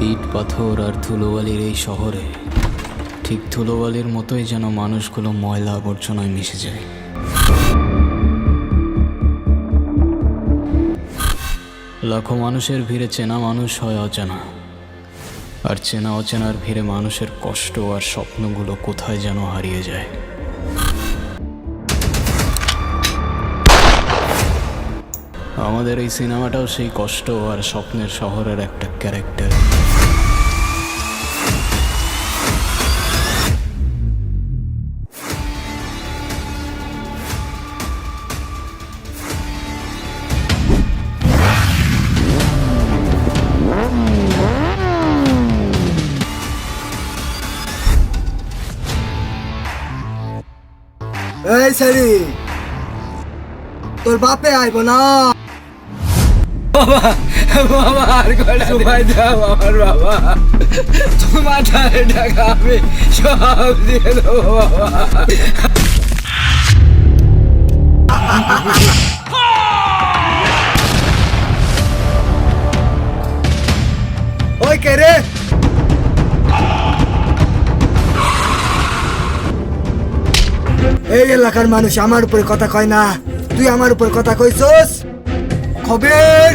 ইট পাথর আর ধুলোবালির এই শহরে ঠিক ধুলোবালির মতোই যেন মানুষগুলো ময়লা আবর্জনায় মিশে যায়। লাখো মানুষের ভিড়ে চেনা মানুষ হয় অচেনা, আর চেনা অচেনার ভিড়ে মানুষের কষ্ট আর স্বপ্নগুলো কোথায় যেন হারিয়ে যায়। আমাদের এই সিনেমাটাও সেই কষ্ট আর স্বপ্নের শহরের একটা ক্যারেক্টার। এই সারি তোর বাপে আইব না। বাবা আর কটা সময় দাও আমার বাবা, তোমার টাকা আমি সব দিয়ে দেবো বাবা। ওই কে রে? এই এলাকার মানুষ আমার উপরে কথা কয় না, তুই আমার উপর কথা কইছস। খবর